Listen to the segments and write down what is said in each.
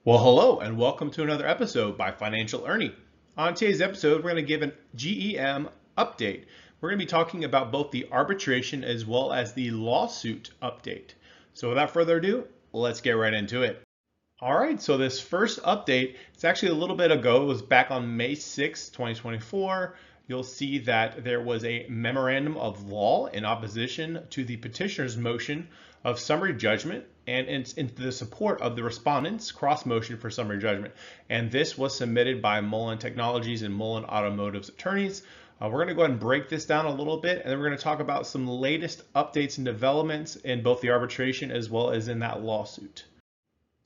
Well, hello and welcome to another episode by Financial Ernie. On today's episode, we're going to give an GEM update. We're going to be talking about both the arbitration as well as the lawsuit update. So without further ado, let's get right into it. All right, so this first update, it's actually a little bit ago. It was back on May 6, 2024. You'll see that there was a memorandum of law in opposition to the petitioner's motion of summary judgment and in the support of the respondents' cross motion for summary judgment. And this was submitted by Mullen Technologies and Mullen Automotive's attorneys. We're going to go ahead and break this down a little bit, and then we're going to talk about some latest updates and developments in both the arbitration as well as in that lawsuit.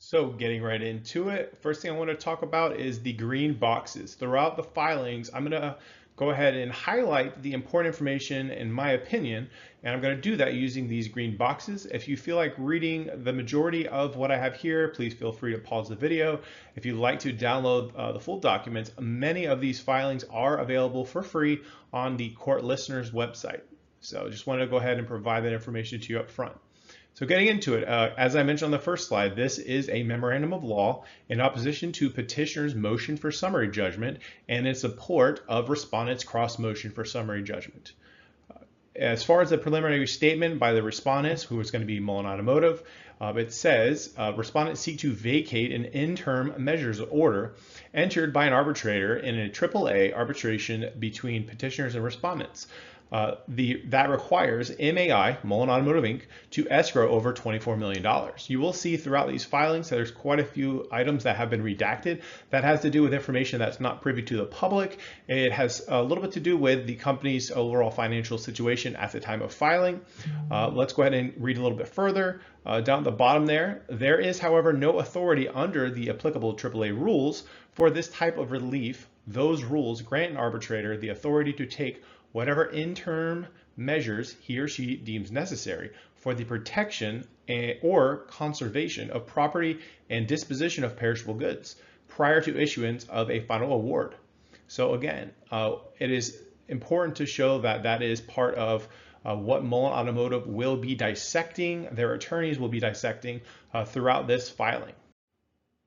So getting right into it, first thing I want to talk about is the green boxes. Throughout the filings, I'm going to go ahead and highlight the important information in my opinion, and I'm going to do that using these green boxes. If you feel like reading the majority of what I have here, please feel free to pause the video. If you'd like to download the full documents, many of these filings are available for free on the court listeners website. So just wanted to go ahead and provide that information to you up front. So getting into it, as I mentioned on the first slide, this is a memorandum of law in opposition to petitioner's motion for summary judgment and in support of respondents' cross motion for summary judgment. As far as the preliminary statement by the respondents, who is going to be Mullen Automotive, it says, respondents seek to vacate an interim measures order entered by an arbitrator in a AAA arbitration between petitioners and respondents. That requires MAI, Mullen Automotive Inc., to escrow over $24 million. You will see throughout these filings that there's quite a few items that have been redacted. That has to do with information that's not privy to the public. It has a little bit to do with the company's overall financial situation at the time of filing. Let's go ahead and read a little bit further. Down at the bottom there is, however, no authority under the applicable AAA rules for this type of relief. Those rules grant an arbitrator the authority to take whatever interim measures he or she deems necessary for the protection or conservation of property and disposition of perishable goods prior to issuance of a final award. So again, it is important to show that that is part of what Mullen Automotive will be dissecting, their attorneys will be dissecting throughout this filing.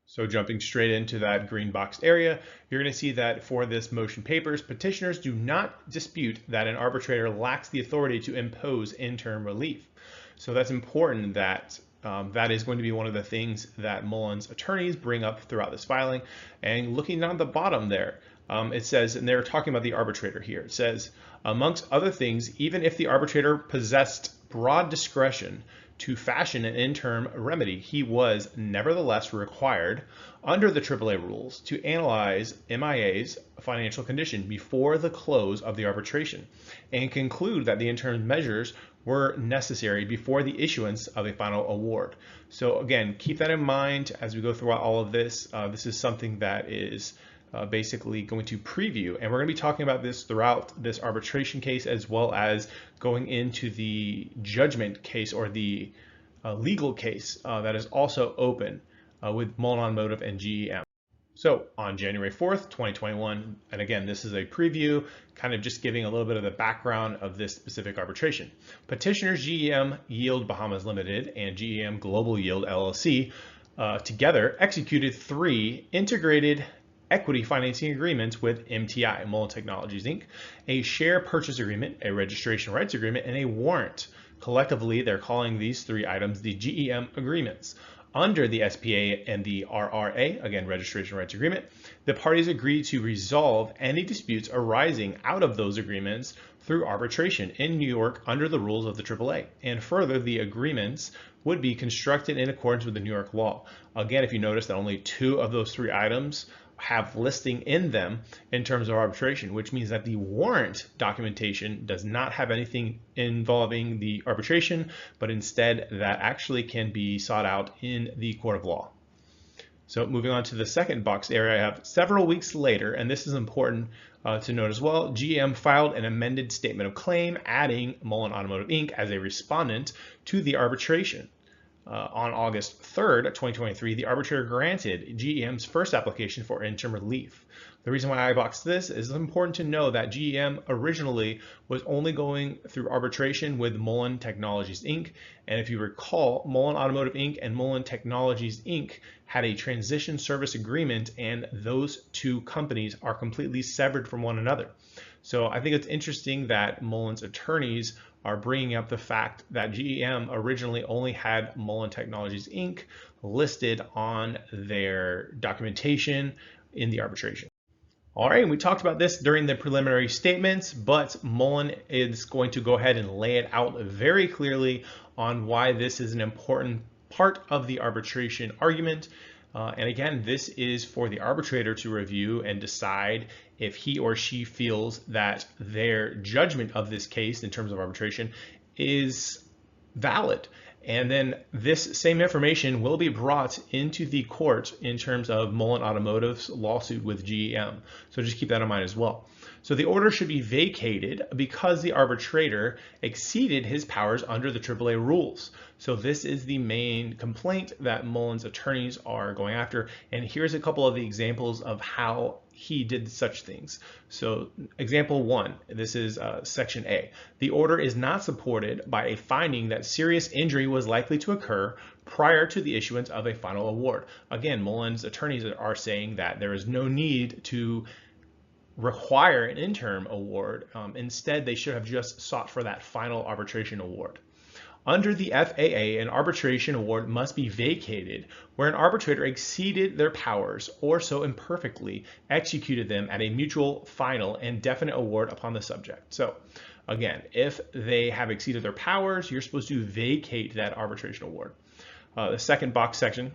So jumping straight into that green boxed area, you're going to see that for this motion papers, petitioners do not dispute that an arbitrator lacks the authority to impose interim relief. So that's important that that is going to be one of the things that Mullen's attorneys bring up throughout this filing. And looking down the bottom there, it says, and they're talking about the arbitrator here, it says, amongst other things, even if the arbitrator possessed broad discretion to fashion an interim remedy, he was nevertheless required under the AAA rules to analyze MIA's financial condition before the close of the arbitration and conclude that the interim measures were necessary before the issuance of a final award. So again, keep that in mind as we go throughout all of this. This is something that is basically going to preview, and we're going to be talking about this throughout this arbitration case as well as going into the judgment case or the legal case that is also open with Mullen Automotive and GEM. So on January 4th, 2021, and again, this is a preview, kind of just giving a little bit of the background of this specific arbitration. Petitioners GEM Yield Bahamas Limited and GEM Global Yield LLC together executed 3 integrated equity financing agreements with MTI, Mullen Technologies Inc., a share purchase agreement, a registration rights agreement, and a warrant. Collectively, they're calling these 3 items the GEM agreements. Under the SPA and the RRA, again, registration rights agreement, the parties agreed to resolve any disputes arising out of those agreements through arbitration in New York under the rules of the AAA. And further, the agreements would be constructed in accordance with the New York law. Again, if you notice that only 2 of those 3 items have listing in them in terms of arbitration, which means that the warrant documentation does not have anything involving the arbitration, but instead that actually can be sought out in the court of law. So moving on to the second box area, I have several weeks later, and this is important to note as well, GM filed an amended statement of claim adding Mullen Automotive Inc. as a respondent to the arbitration. on August 3rd, 2023, the arbitrator granted GEM's first application for interim relief. The reason why I boxed this is it's important to know that GEM originally was only going through arbitration with Mullen Technologies Inc. And if you recall, Mullen Automotive Inc. and Mullen Technologies Inc. had a transition service agreement, and those two companies are completely severed from one another. So I think it's interesting that Mullen's attorneys are bringing up the fact that GEM originally only had Mullen Technologies Inc. listed on their documentation in the arbitration. All right, we talked about this during the preliminary statements, but Mullen is going to go ahead and lay it out very clearly on why this is an important part of the arbitration argument. And again, this is for the arbitrator to review and decide if he or she feels that their judgment of this case in terms of arbitration is valid. And then this same information will be brought into the court in terms of Mullen Automotive's lawsuit with GEM. So just keep that in mind as well. So the order should be vacated because the arbitrator exceeded his powers under the AAA rules. So this is the main complaint that Mullen's attorneys are going after. And here's a couple of the examples of how he did such things. So example 1, this is section A. The order is not supported by a finding that serious injury was likely to occur prior to the issuance of a final award. Again, Mullen's attorneys are saying that there is no need to require an interim award. Instead, they should have just sought for that final arbitration award. Under the FAA, an arbitration award must be vacated where an arbitrator exceeded their powers or so imperfectly executed them at a mutual, final, and definite award upon the subject. So again, if they have exceeded their powers, you're supposed to vacate that arbitration award. The third box section,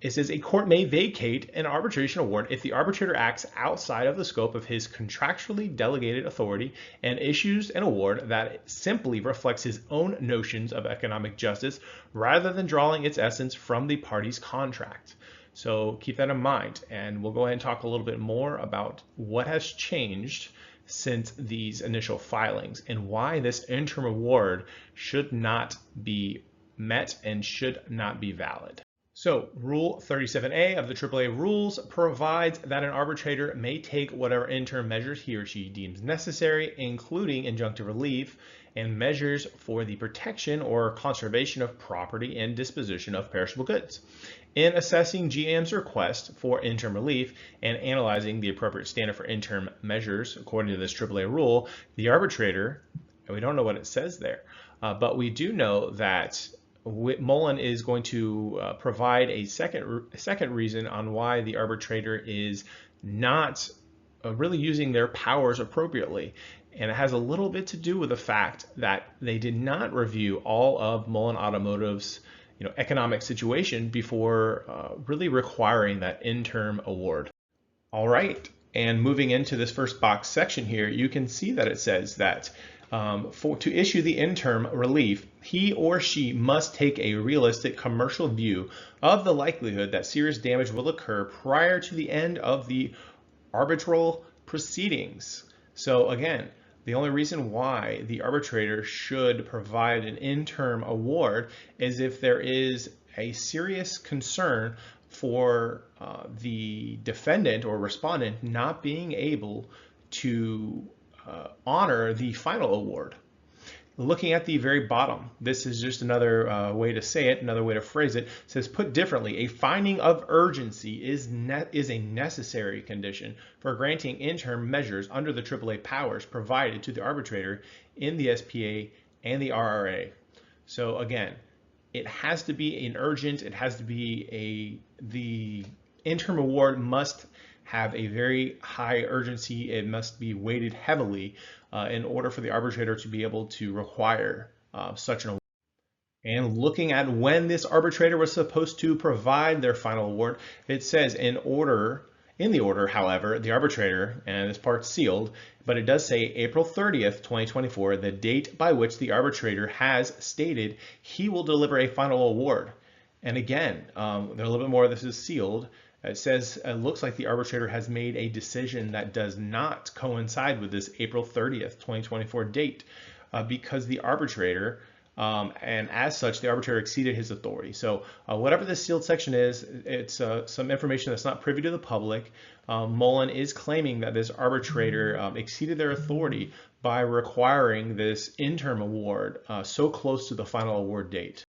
it says a court may vacate an arbitration award if the arbitrator acts outside of the scope of his contractually delegated authority and issues an award that simply reflects his own notions of economic justice rather than drawing its essence from the party's contract. So keep that in mind, and we'll go ahead and talk a little bit more about what has changed since these initial filings and why this interim award should not be met and should not be valid. So Rule 37A of the AAA rules provides that an arbitrator may take whatever interim measures he or she deems necessary, including injunctive relief and measures for the protection or conservation of property and disposition of perishable goods. In assessing GM's request for interim relief and analyzing the appropriate standard for interim measures according to this AAA rule, the arbitrator, and we don't know what it says there, but we do know that Mullen is going to provide a second reason on why the arbitrator is not really using their powers appropriately. And it has a little bit to do with the fact that they did not review all of Mullen Automotive's economic situation before really requiring that interim award. All right, and moving into this first box section here, you can see that it says that to issue the interim relief, he or she must take a realistic commercial view of the likelihood that serious damage will occur prior to the end of the arbitral proceedings. So again, the only reason why the arbitrator should provide an interim award is if there is a serious concern for the defendant or respondent not being able to honor the final award. Looking at the very bottom, this is just another way to say it, another way to phrase it. It says, put differently, a finding of urgency is a necessary condition for granting interim measures under the AAA powers provided to the arbitrator in the SPA and the RRA. So again, it has to be an urgent, it has to be the interim award must have a very high urgency. It must be weighted heavily in order for the arbitrator to be able to require such an award. And looking at when this arbitrator was supposed to provide their final award, it says in the order, however, the arbitrator, and this part's sealed, but it does say April 30th, 2024, the date by which the arbitrator has stated he will deliver a final award. And again, a little bit more of this is sealed. It says it looks like the arbitrator has made a decision that does not coincide with this April 30th, 2024 date because the arbitrator and as such, the arbitrator exceeded his authority. So whatever this sealed section is, it's some information that's not privy to the public. Mullen is claiming that this arbitrator exceeded their authority by requiring this interim award so close to the final award date.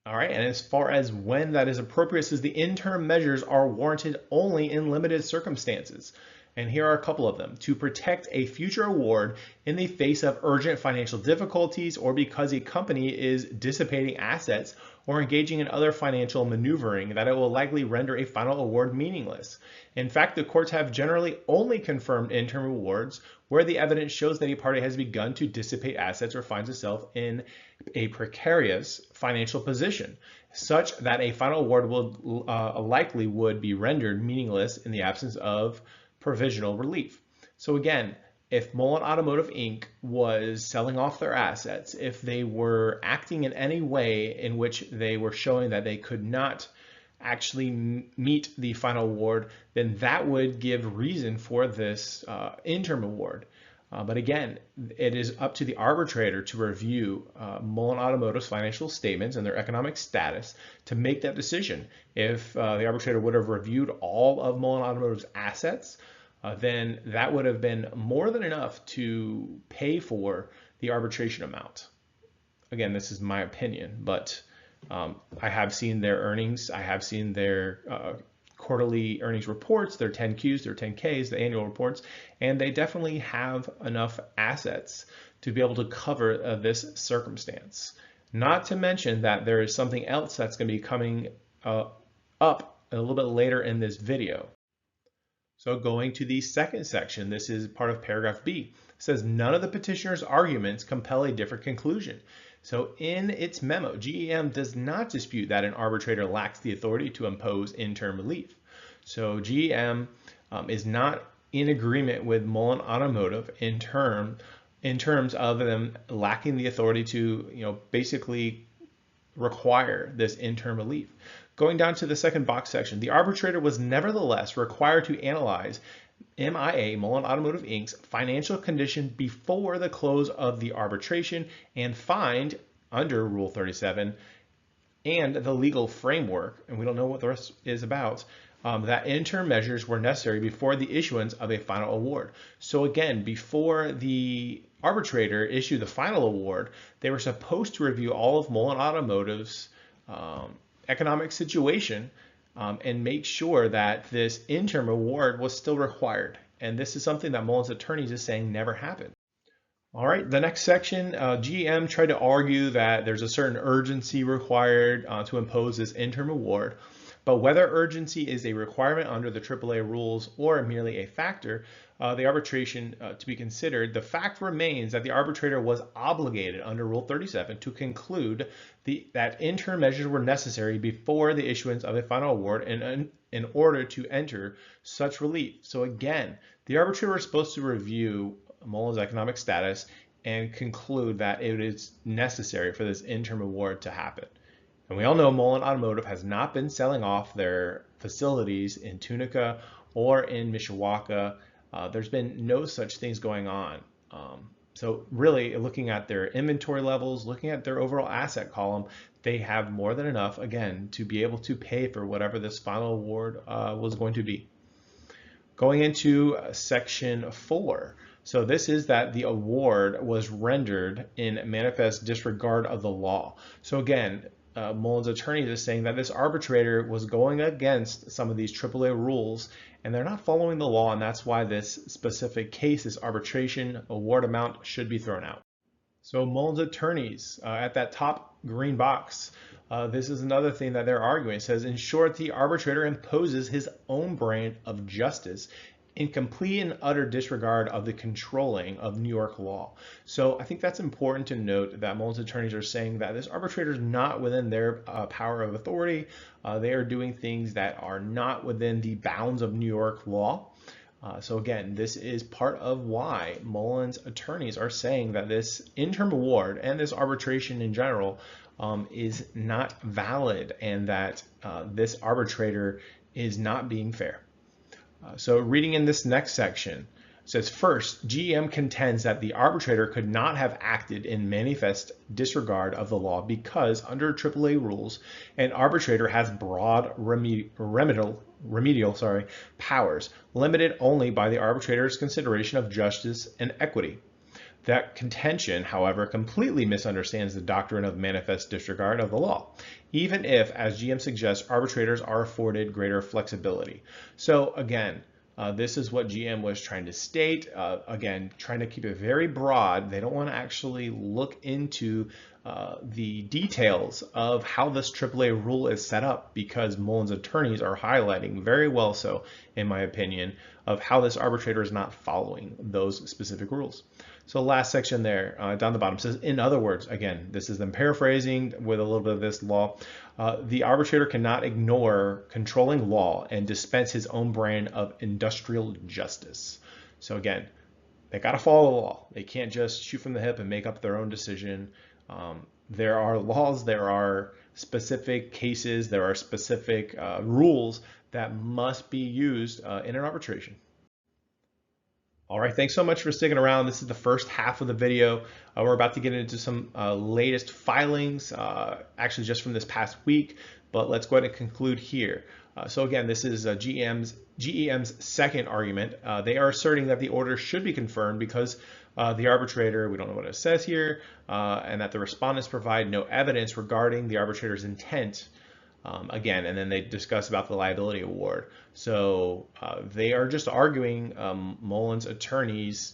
All right, and as far as when that is appropriate, it says the interim measures are warranted only in limited circumstances. And here are a couple of them. To protect a future award in the face of urgent financial difficulties or because a company is dissipating assets or engaging in other financial maneuvering that it will likely render a final award meaningless. In fact, the courts have generally only confirmed interim awards where the evidence shows that a party has begun to dissipate assets or finds itself in a precarious financial position, such that a final award will likely would be rendered meaningless in the absence of provisional relief. So again, if Mullen Automotive Inc. was selling off their assets, if they were acting in any way in which they were showing that they could not actually meet the final award, then that would give reason for this interim award. But again, it is up to the arbitrator to review Mullen Automotive's financial statements and their economic status to make that decision. If the arbitrator would have reviewed all of Mullen Automotive's assets, then that would have been more than enough to pay for the arbitration amount. Again, this is my opinion, but I have seen their earnings. I have seen their quarterly earnings reports, their 10Qs, their 10Ks, the annual reports, and they definitely have enough assets to be able to cover this circumstance. Not to mention that there is something else that's going to be coming up a little bit later in this video. So going to the second section, this is part of paragraph B. It says none of the petitioner's arguments compel a different conclusion. So in its memo, GEM does not dispute that an arbitrator lacks the authority to impose interim relief. So GEM is not in agreement with Mullen Automotive in terms of them lacking the authority to, basically require this interim relief. Going down to the second box section, the arbitrator was nevertheless required to analyze MIA, Mullen Automotive Inc.'s financial condition before the close of the arbitration and find, under Rule 37, and the legal framework, and we don't know what the rest is about, that interim measures were necessary before the issuance of a final award. So again, before the arbitrator issued the final award, they were supposed to review all of Mullen Automotive's economic situation and make sure that this interim award was still required. And this is something that Mullen's attorneys is saying never happened. All right, the next section, GM tried to argue that there's a certain urgency required to impose this interim award, but whether urgency is a requirement under the AAA rules or merely a factor, the arbitration to be considered, the fact remains that the arbitrator was obligated under Rule 37 to conclude that interim measures were necessary before the issuance of a final award in order to enter such relief. So again, the arbitrator was supposed to review Mullen's economic status and conclude that it is necessary for this interim award to happen. And we all know Mullen Automotive has not been selling off their facilities in Tunica or in Mishawaka. There's been no such things going on. So really looking at their inventory levels, looking at their overall asset column, they have more than enough, again, to be able to pay for whatever this final award was going to be. Going into section 4. So this is that the award was rendered in manifest disregard of the law. So again, Mullen's attorney is saying that this arbitrator was going against some of these AAA rules and they're not following the law, and that's why this specific case, this arbitration award amount, should be thrown out. So Mullen's attorneys at that top green box, this is another thing that they're arguing. It says, in short, the arbitrator imposes his own brand of justice in complete and utter disregard of the controlling of New York law. So I think that's important to note that Mullen's attorneys are saying that this arbitrator is not within their power of authority. They are doing things that are not within the bounds of New York law. So again, this is part of why Mullen's attorneys are saying that this interim award and this arbitration in general is not valid and that this arbitrator is not being fair. So reading in this next section, It says, first, GM contends that the arbitrator could not have acted in manifest disregard of the law because under AAA rules, an arbitrator has broad remedial powers, limited only by the arbitrator's consideration of justice and equity. That contention, however, completely misunderstands the doctrine of manifest disregard of the law, even if, as GM suggests, arbitrators are afforded greater flexibility. So again, this is what GM was trying to state. Again, trying to keep it very broad. They don't want to actually look into the details of how this AAA rule is set up, because Mullen's attorneys are highlighting very well so, in my opinion, of how this arbitrator is not following those specific rules. So last section there, down the bottom, says, in other words, again, this is them paraphrasing with a little bit of this law, the arbitrator cannot ignore controlling law and dispense his own brand of industrial justice. So again, they got to follow the law. They can't just shoot from the hip and make up their own decision. There are laws, there are specific cases, there are specific rules that must be used in an arbitration. All right, thanks so much for sticking around. This is the first half of the video. We're about to get into some latest filings, actually just from this past week, but let's go ahead and conclude here. So again, this is GEM's second argument. They are asserting that the order should be confirmed because the arbitrator, we don't know what it says here, and that the respondents provide no evidence regarding the arbitrator's intent. Again, and then they discuss about the liability award. So they are just arguing Mullen's attorneys'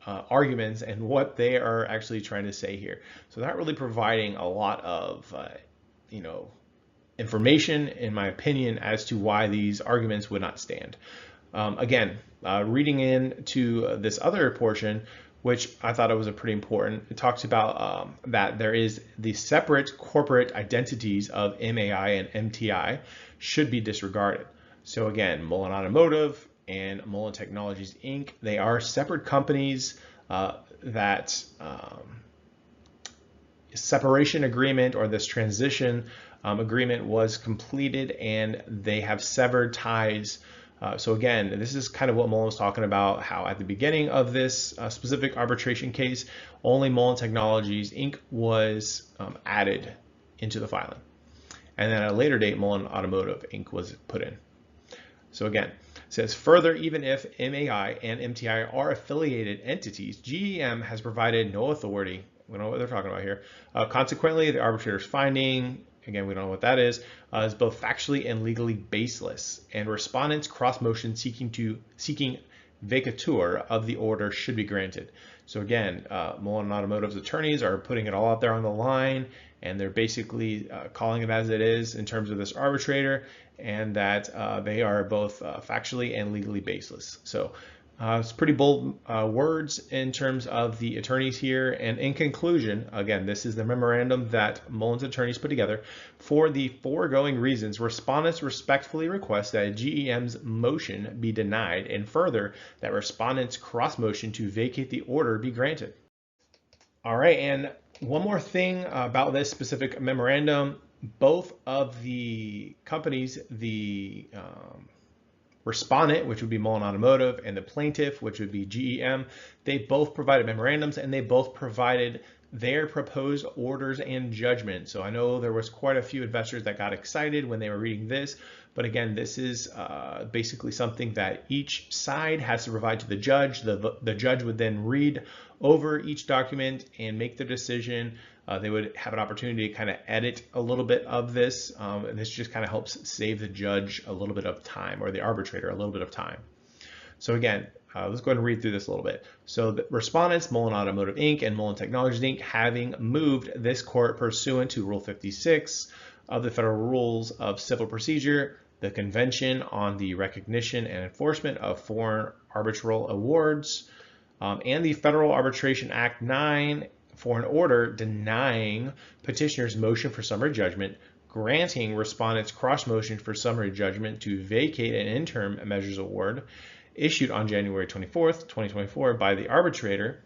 arguments and what they are actually trying to say here. So they're not really providing a lot of, information, in my opinion, as to why these arguments would not stand. Again, reading into this other portion, which I thought it was pretty important. It talks about that there is the separate corporate identities of MAI and MTI should be disregarded. So again, Mullen Automotive and Mullen Technologies, Inc., they are separate companies that separation agreement, or this transition agreement, was completed and they have severed ties. So again, this is kind of what Mullen was talking about, how at the beginning of this specific arbitration case, only Mullen Technologies, Inc. was added into the filing. And then at a later date, Mullen Automotive, Inc. was put in. So again, it says, further, even if MAI and MTI are affiliated entities, GEM has provided no authority. We don't know what they're talking about here. Consequently, the arbitrator's finding, again, we don't know what that is both factually and legally baseless, and respondents' cross motion seeking vacatur of the order should be granted. So again, Mullen Automotive's attorneys are putting it all out there on the line, and they're basically calling it as it is in terms of this arbitrator, and that they are both factually and legally baseless. So it's pretty bold words in terms of the attorneys here. And in conclusion, again, this is the memorandum that Mullen's attorneys put together. For the foregoing reasons, respondents respectfully request that GEM's motion be denied, and further, that respondents' cross motion to vacate the order be granted. All right, and one more thing about this specific memorandum. Both of the companies, the respondent, which would be Mullen Automotive, and the plaintiff, which would be GEM, they both provided memorandums, and they both provided their proposed orders and judgment. So I know there was quite a few investors that got excited when they were reading this, but again, this is basically something that each side has to provide to the judge. The judge would then read over each document and make the decision. They would have an opportunity to kind of edit a little bit of this, and this just kind of helps save the judge a little bit of time, or the arbitrator a little bit of time. So again, let's go ahead and read through this a little bit. So the respondents, Mullen Automotive Inc. and Mullen Technologies Inc., having moved this court pursuant to Rule 56 of the Federal Rules of Civil Procedure, the Convention on the Recognition and Enforcement of Foreign Arbitral Awards, and the Federal Arbitration Act 9, for an order denying petitioner's motion for summary judgment, granting respondents' cross motion for summary judgment to vacate an interim measures award issued on January 24th, 2024 by the arbitrator,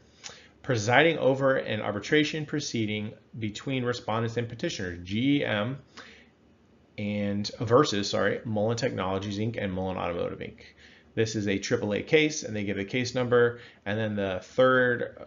presiding over an arbitration proceeding between respondents and petitioners, GEM versus Mullen Technologies Inc. and Mullen Automotive Inc. This is a AAA case, and they give a case number. And then the third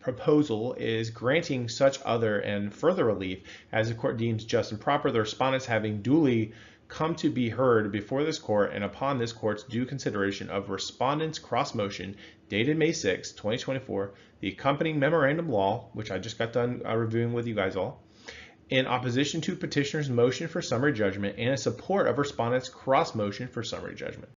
proposal is granting such other and further relief as the court deems just and proper, the respondents having duly come to be heard before this court and upon this court's due consideration of respondents' cross motion dated May 6, 2024, the accompanying memorandum law, which I just got done reviewing with you guys all, in opposition to petitioner's motion for summary judgment and in support of respondents' cross motion for summary judgment.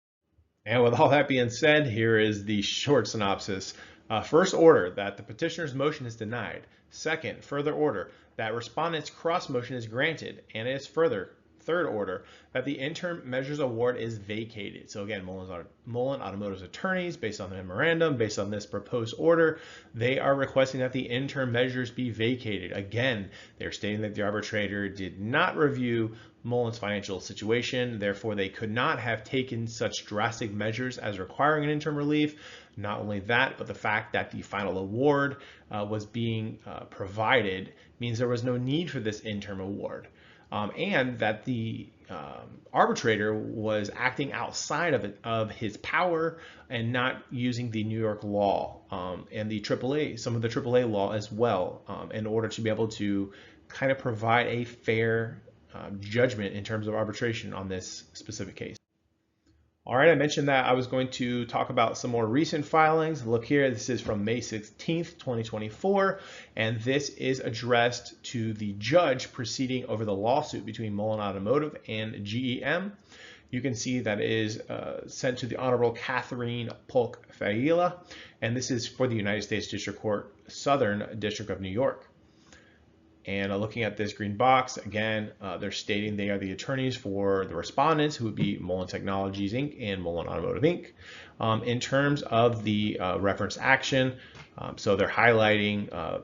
And with all that being said, here is the short synopsis. First order, that the petitioner's motion is denied. Second, further order, that respondent's cross motion is granted. And it is further, third order, that the interim measures award is vacated. So again, Mullen Automotive's attorneys, based on the memorandum, based on this proposed order, they are requesting that the interim measures be vacated. Again, they're stating that the arbitrator did not review Mullen's financial situation, therefore they could not have taken such drastic measures as requiring an interim relief. Not only that, but the fact that the final award was being provided means there was no need for this interim award. And that the arbitrator was acting outside of his power and not using the New York law and the AAA, some of the AAA law as well, in order to be able to kind of provide a fair judgment in terms of arbitration on this specific case. All right, I mentioned that I was going to talk about some more recent filings. Look here, this is from May 16th, 2024, and this is addressed to the judge proceeding over the lawsuit between Mullen Automotive and GEM. You can see that it is sent to the Honorable Catherine Polk-Faila, and this is for the United States District Court, Southern District of New York. And looking at this green box, again, they're stating they are the attorneys for the respondents, who would be Mullen Technologies, Inc. and Mullen Automotive, Inc. In terms of the reference action, so they're highlighting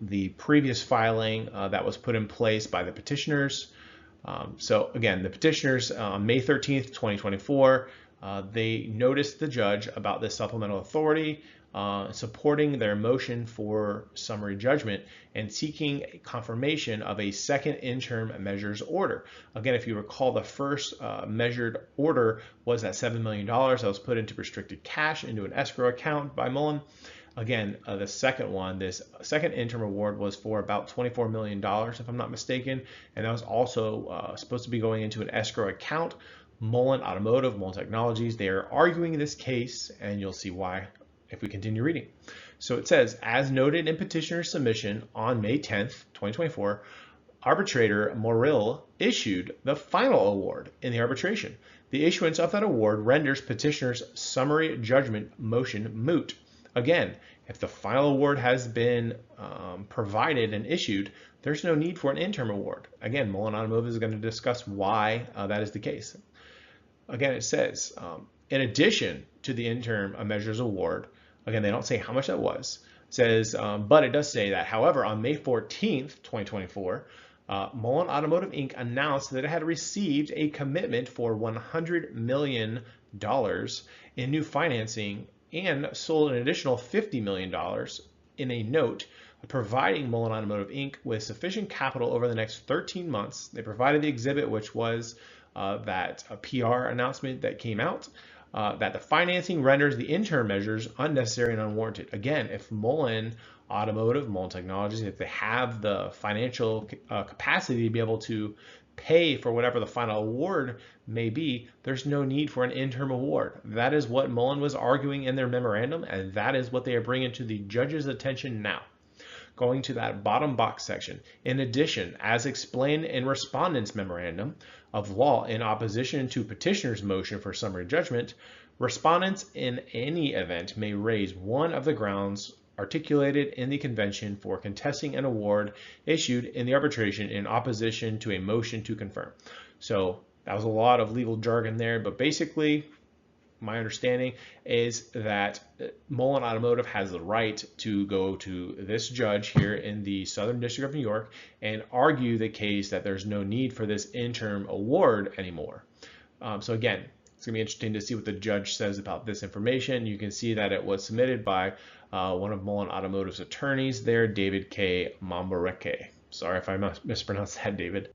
the previous filing that was put in place by the petitioners. So again, the petitioners on May 13th, 2024, they noticed the judge about this supplemental authority, supporting their motion for summary judgment and seeking confirmation of a second interim measures order. Again, if you recall, the first measured order was at $7 million that was put into restricted cash into an escrow account by Mullen. Again, the second one, this second interim award, was for about $24 million, if I'm not mistaken, and that was also supposed to be going into an escrow account. Mullen Automotive, Mullen Technologies, they are arguing this case, and you'll see why if we continue reading. So it says, as noted in petitioner's submission on May 10th, 2024, arbitrator Morrill issued the final award in the arbitration. The issuance of that award renders petitioner's summary judgment motion moot. Again, if the final award has been provided and issued, there's no need for an interim award. Again, Mullen Automotive is going to discuss why that is the case. Again, it says, in addition to the interim measures award, again, they don't say how much that was, it says, but it does say that, however, on May 14th, 2024, Mullen Automotive, Inc. announced that it had received a commitment for $100 million in new financing and sold an additional $50 million in a note, providing Mullen Automotive, Inc. with sufficient capital over the next 13 months. They provided the exhibit, which was that a PR announcement that came out, that the financing renders the interim measures unnecessary and unwarranted. Again, if Mullen Automotive, Mullen Technologies, if they have the financial capacity to be able to pay for whatever the final award may be, there's no need for an interim award. That is what Mullen was arguing in their memorandum, and that is what they are bringing to the judge's attention now. Going to that bottom box section. In addition, as explained in respondent's memorandum of law in opposition to petitioner's motion for summary judgment, respondents in any event may raise one of the grounds articulated in the convention for contesting an award issued in the arbitration in opposition to a motion to confirm. So that was a lot of legal jargon there, but basically my understanding is that Mullen Automotive has the right to go to this judge here in the Southern District of New York and argue the case that there's no need for this interim award anymore. So again, it's going to be interesting to see what the judge says about this information. You can see that it was submitted by one of Mullen Automotive's attorneys there, David K. Mambareke. Sorry if I mispronounced that, David.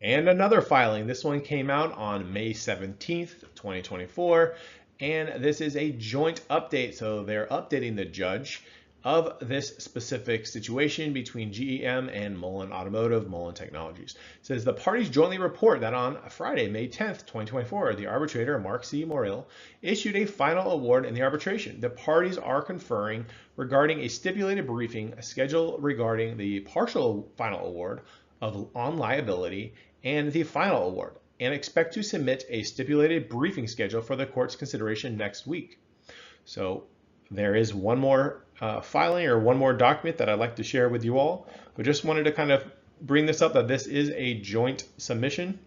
And another filing. This one came out on May 17th, 2024. And this is a joint update. So they're updating the judge of this specific situation between GEM and Mullen Automotive, Mullen Technologies. It says the parties jointly report that on Friday, May 10th, 2024, the arbitrator, Mark C. Morrill, issued a final award in the arbitration. The parties are conferring regarding a stipulated briefing schedule regarding the partial final award on liability and the final award, and expect to submit a stipulated briefing schedule for the court's consideration next week. So there is one more filing or one more document that I'd like to share with you all. But just wanted to kind of bring this up that this is a joint submission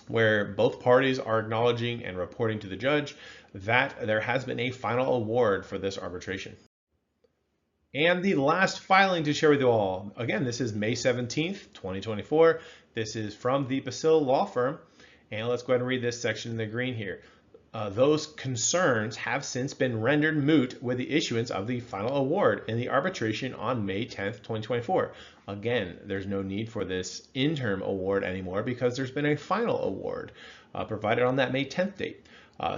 where both parties are acknowledging and reporting to the judge that there has been a final award for this arbitration. And the last filing to share with you all, again, this is May 17th, 2024. This is from the Basil Law Firm. And let's go ahead and read this section in the green here. Those concerns have since been rendered moot with the issuance of the final award in the arbitration on May 10th, 2024. Again, there's no need for this interim award anymore because there's been a final award provided on that May 10th date.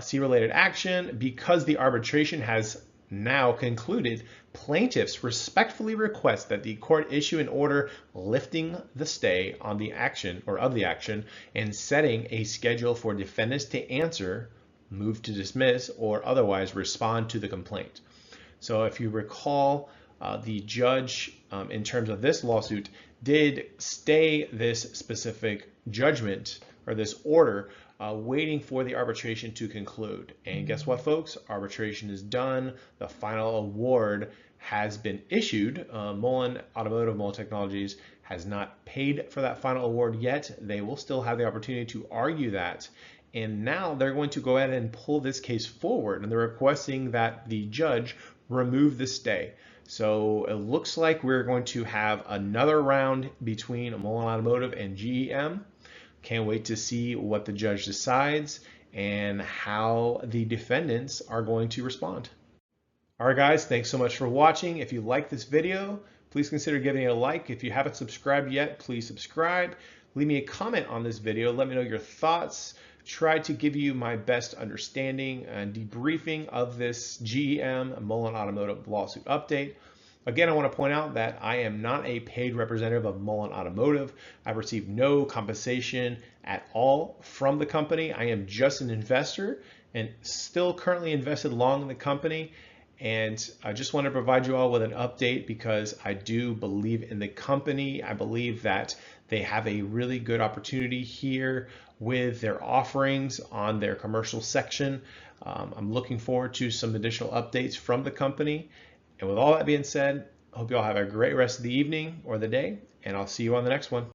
See related action. Because the arbitration has now concluded, plaintiffs respectfully request that the court issue an order lifting the stay on the action or of the action and setting a schedule for defendants to answer, move to dismiss, or otherwise respond to the complaint. So if you recall, the judge in terms of this lawsuit did stay this specific judgment or this order waiting for the arbitration to conclude. And guess what, folks? Arbitration is done. The final award has been issued. Mullen Automotive, Mullen Technologies has not paid for that final award yet. They will still have the opportunity to argue that. And now they're going to go ahead and pull this case forward, and they're requesting that the judge remove the stay. So it looks like we're going to have another round between Mullen Automotive and GEM. Can't wait to see what the judge decides and how the defendants are going to respond. All right, guys, thanks so much for watching. If you like this video, please consider giving it a like. If you haven't subscribed yet, please subscribe. Leave me a comment on this video. Let me know your thoughts. Try to give you my best understanding and debriefing of this GEM Mullen Automotive lawsuit update. Again, I want to point out that I am not a paid representative of Mullen Automotive. I've received no compensation at all from the company. I am just an investor and still currently invested long in the company. And I just want to provide you all with an update because I do believe in the company. I believe that they have a really good opportunity here with their offerings on their commercial section. I'm looking forward to some additional updates from the company. And with all that being said, I hope you all have a great rest of the evening or the day, and I'll see you on the next one.